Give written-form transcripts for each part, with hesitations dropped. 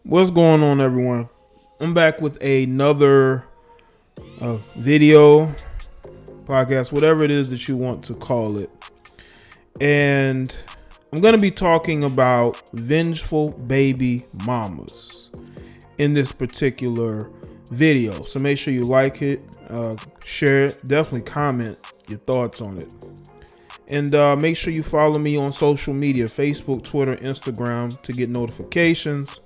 What's going on, everyone? I'm back with another video, podcast, whatever it is that you want to call it. And I'm going to be talking about vengeful baby mamas in this particular video. So make sure you like it, share it, definitely comment your thoughts on it. And make sure you follow me on social media, Facebook, Twitter, Instagram, to get notifications.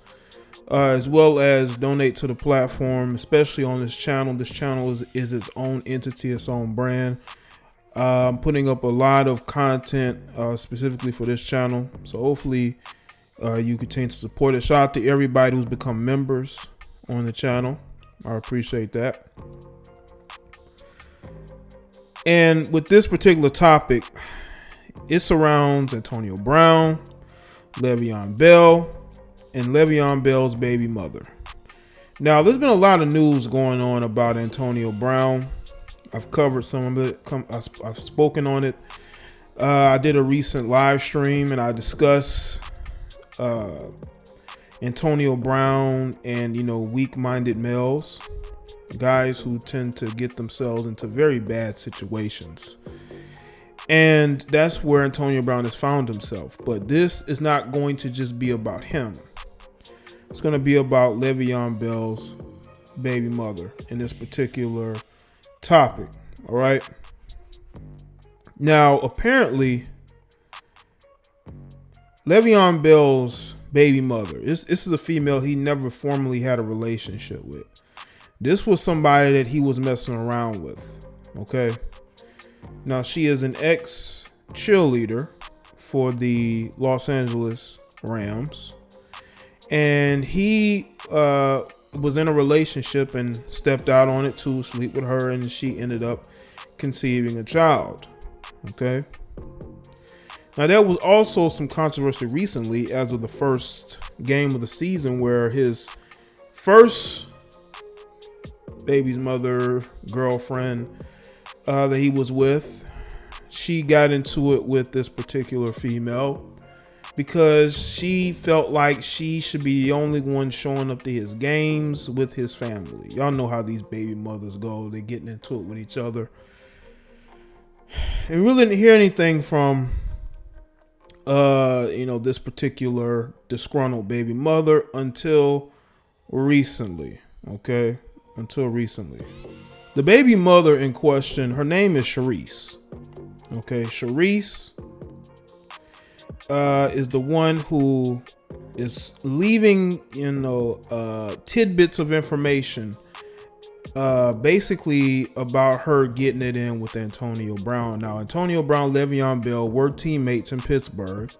As well as donate to the platform, especially on this channel. This channel is its own entity, its own brand. I'm putting up a lot of content specifically for this channel. So hopefully you continue to support it. Shout out to everybody who's become members on the channel. I appreciate that. And with this particular topic, it surrounds Antonio Brown, Le'Veon Bell, and Le'Veon Bell's baby mother. Now, there's been a lot of news going on about Antonio Brown. I've covered some of it. I've spoken on it. I did a recent live stream and I discussed Antonio Brown and, weak-minded males, guys who tend to get themselves into very bad situations. And that's where Antonio Brown has found himself. But this is not going to just be about him. It's going to be about Le'Veon Bell's baby mother in this particular topic. All right. Now, apparently, Le'Veon Bell's baby mother, this is a female he never formally had a relationship with. This was somebody that he was messing around with. Okay. Now, she is an ex-cheerleader for the Los Angeles Rams. And he was in a relationship and stepped out on it to sleep with her, and she ended up conceiving a child. Okay. Now, there was also some controversy recently as of the first game of the season where his first baby's mother, girlfriend that he was with, she got into it with this particular female because she felt like she should be the only one showing up to his games with his family. Y'all know how these baby mothers go. They're getting into it with each other. And we really didn't hear anything from, this particular disgruntled baby mother until recently. Okay? Until recently. The baby mother in question, her name is Charisse. Okay? Charisse is the one who is leaving, tidbits of information, basically about her getting it in with Antonio Brown. Now, Antonio Brown, Le'Veon Bell were teammates in Pittsburgh.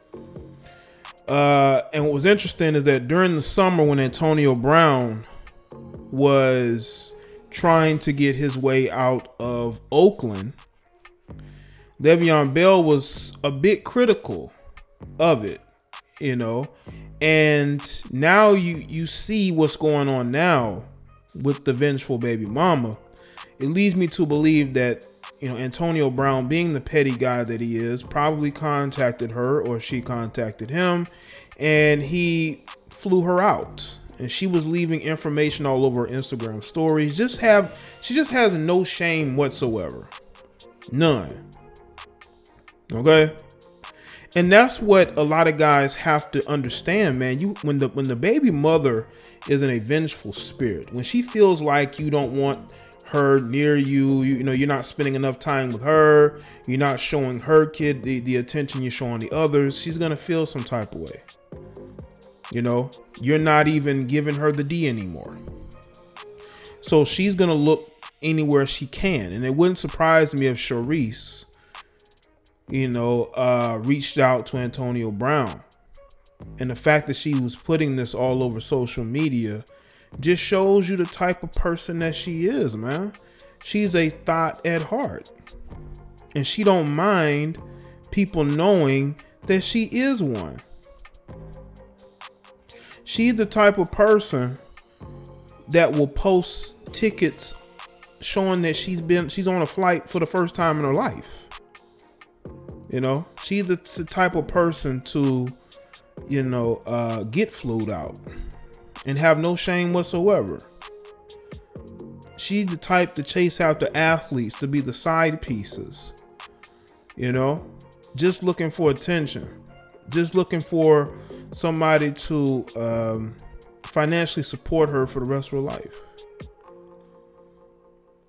And what was interesting is that during the summer when Antonio Brown was trying to get his way out of Oakland, Le'Veon Bell was a bit critical of it, and now you see what's going on now with the vengeful baby mama. It leads me to believe that Antonio Brown, being the petty guy that he is, probably contacted her, or she contacted him, and he flew her out, and she was leaving information all over her Instagram stories. She just has no shame whatsoever, none. Okay. And that's what a lot of guys have to understand, man. When the baby mother is in a vengeful spirit, when she feels like you don't want her near you, you're not spending enough time with her, you're not showing her kid the attention you're showing the others, she's gonna feel some type of way. You're not even giving her the D anymore. So she's gonna look anywhere she can. And it wouldn't surprise me if Charisse reached out to Antonio Brown. And the fact that she was putting this all over social media just shows you the type of person that she is, man. She's a thought at heart. And she don't mind people knowing that she is one. She's the type of person that will post tickets showing that she's on a flight for the first time in her life. She's the type of person to, get flued out. and have no shame whatsoever. She's the type to chase after athletes to be the side pieces, you know, just looking for attention, just looking for somebody to financially support her for the rest of her life.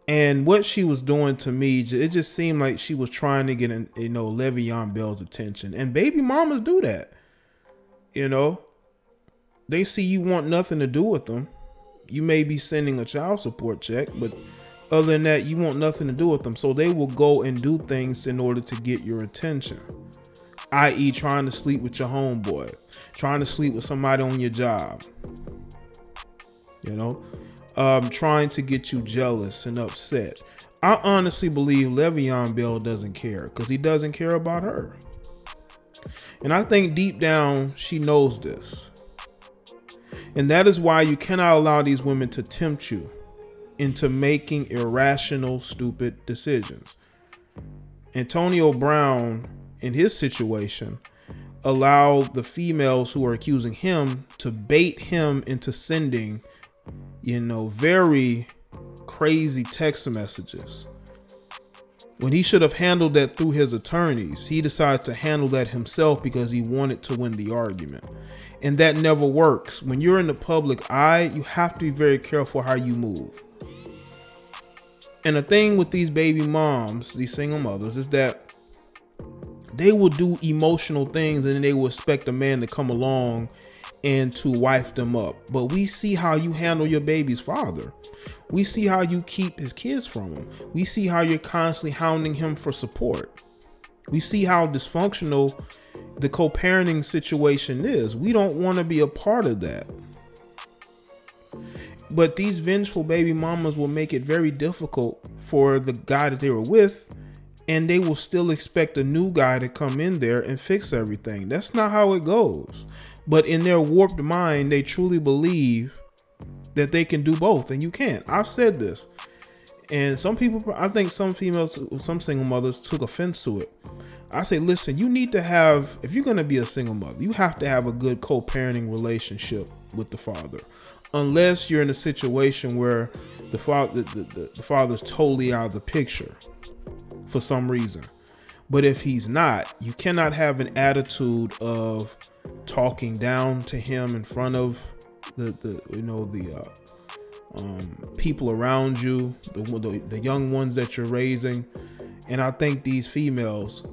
And what she was doing to me, it just seemed like she was trying to get, Le'Veon Bell's attention. And baby mamas do that. You know, they see you want nothing to do with them. You may be sending a child support check, but other than that, you want nothing to do with them. So they will go and do things in order to get your attention, i.e. trying to sleep with your homeboy, trying to sleep with somebody on your job, trying to get you jealous and upset. I honestly believe Le'Veon Bell doesn't care because he doesn't care about her. And I think deep down, she knows this. And that is why you cannot allow these women to tempt you into making irrational, stupid decisions. Antonio Brown, in his situation, allowed the females who are accusing him to bait him into sending, very crazy text messages. When he should have handled that through his attorneys, he decided to handle that himself because he wanted to win the argument. And that never works. When you're in the public eye, you have to be very careful how you move. And the thing with these baby moms, these single mothers, is that they will do emotional things and then they will expect a man to come along and to wife them up. But we see how you handle your baby's father. We see how you keep his kids from him. We see how you're constantly hounding him for support. We see how dysfunctional the co-parenting situation is. We don't want to be a part of that. But these vengeful baby mamas will make it very difficult for the guy that they were with, and they will still expect a new guy to come in there and fix everything. That's not how it goes. But in their warped mind, they truly believe that they can do both, and you can't. I've said this, and some people, I think some females, some single mothers took offense to it. I say, listen, you need to have, if you're going to be a single mother, you have to have a good co-parenting relationship with the father, unless you're in a situation where the father's totally out of the picture for some reason. But if he's not, you cannot have an attitude of talking down to him in front of the people around you, the young ones that you're raising. And I think these females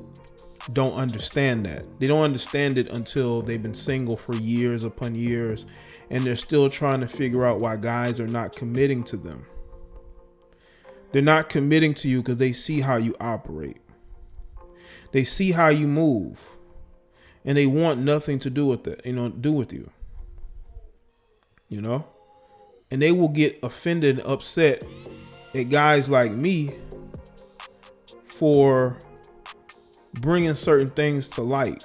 don't understand that. They don't understand it until they've been single for years upon years, and they're still trying to figure out why guys are not committing to them. They're not committing to you because they see how you operate. They see how you move, and they want nothing to do with it, do with you. And they will get offended and upset at guys like me for bringing certain things to light.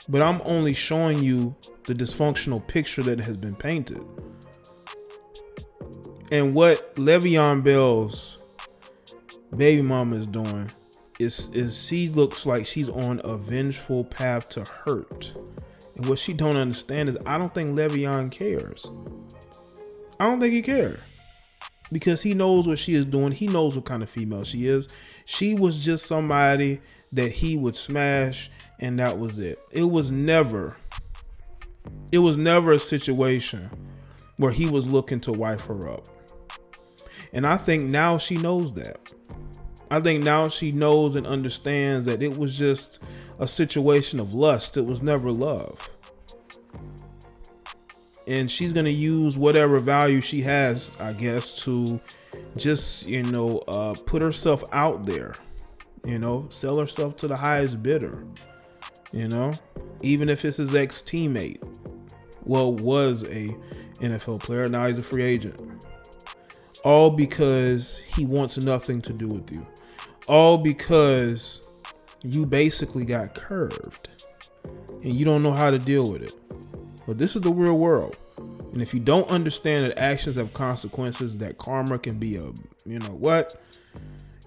But I'm only showing you the dysfunctional picture that has been painted. And what Le'Veon Bell's baby mama is doing is she looks like she's on a vengeful path to hurt. And what she don't understand is I don't think Le'Veon cares. I don't think he cares. Because he knows what she is doing. He knows what kind of female she is. She was just somebody that he would smash, and that was it. It was never a situation where he was looking to wife her up. And I think now she knows that. I think now she knows and understands that it was just a situation of lust. It was never love. And she's going to use whatever value she has, I guess, to just, put herself out there, sell herself to the highest bidder, even if it's his ex-teammate. Well, was a NFL player. Now he's a free agent. All because he wants nothing to do with you. All because you basically got curved and you don't know how to deal with it. But this is the real world. And if you don't understand that actions have consequences, that karma can be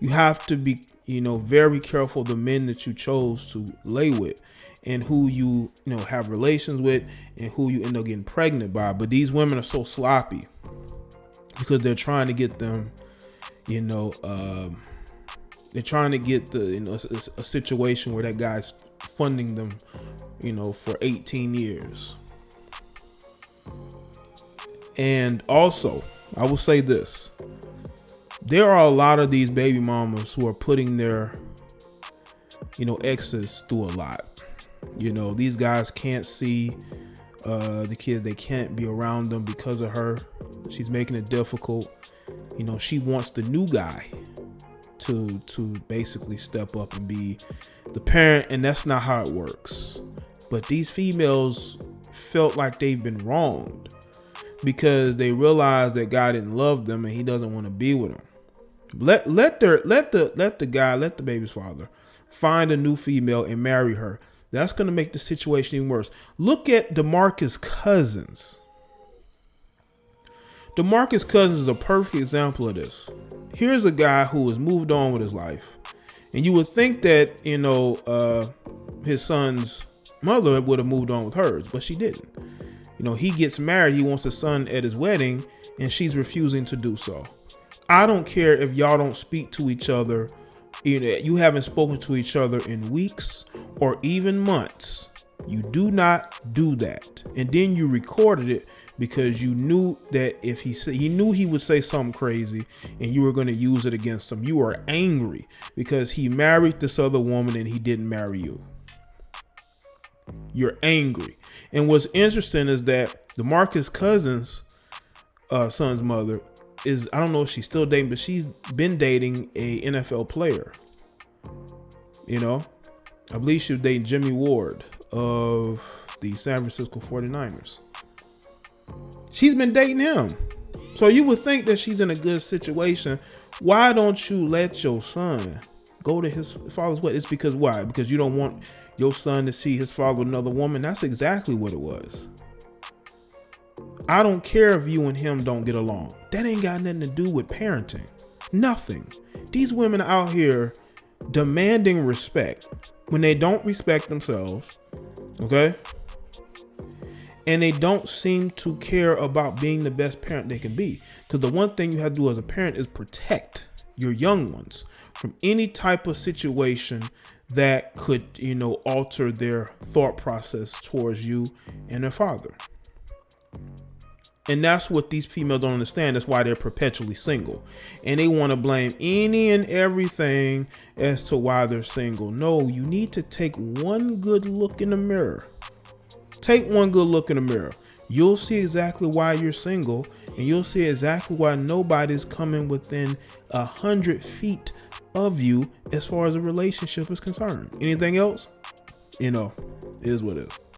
You have to be, very careful of the men that you chose to lay with, and who you have relations with, and who you end up getting pregnant by. But these women are so sloppy because they're trying to get them, they're trying to get a situation where that guy's funding them, for 18 years. And also, I will say this. There are a lot of these baby mamas who are putting their, exes through a lot. These guys can't see the kids. They can't be around them because of her. She's making it difficult. She wants the new guy to basically step up and be the parent, and that's not how it works. But these females felt like they've been wronged because they realized that God didn't love them and he doesn't want to be with them. Let the baby's father find a new female and marry her. That's going to make the situation even worse. Look at DeMarcus Cousins. DeMarcus Cousins is a perfect example of this. Here's a guy who has moved on with his life. And you would think that, his son's mother would have moved on with hers, but she didn't. He gets married. He wants a son at his wedding, and she's refusing to do so. I don't care if y'all don't speak to each other. You haven't spoken to each other in weeks or even months. You do not do that. And then you recorded it because you knew that if he knew he would say something crazy and you were going to use it against him. You are angry because he married this other woman and he didn't marry you. You're angry. And what's interesting is that DeMarcus Cousins' son's mother is, I don't know if she's still dating, but she's been dating a NFL player. I believe she was dating Jimmy Ward of the San Francisco 49ers. She's been dating him. So you would think that she's in a good situation. Why don't you let your son go to his father's wedding? It's because why? Because you don't want your son to see his father with another woman. That's exactly what it was. I don't care if you and him don't get along. That ain't got nothing to do with parenting. Nothing. These women out here demanding respect when they don't respect themselves. Okay? And they don't seem to care about being the best parent they can be. Because the one thing you have to do as a parent is protect your young ones from any type of situation that could, alter their thought process towards you and their father. And that's what these females don't understand. That's why they're perpetually single. And they want to blame any and everything as to why they're single. No, you need to take one good look in the mirror. Take one good look in the mirror. You'll see exactly why you're single. And you'll see exactly why nobody's coming within 100 feet of you as far as a relationship is concerned. Anything else? Is what it is.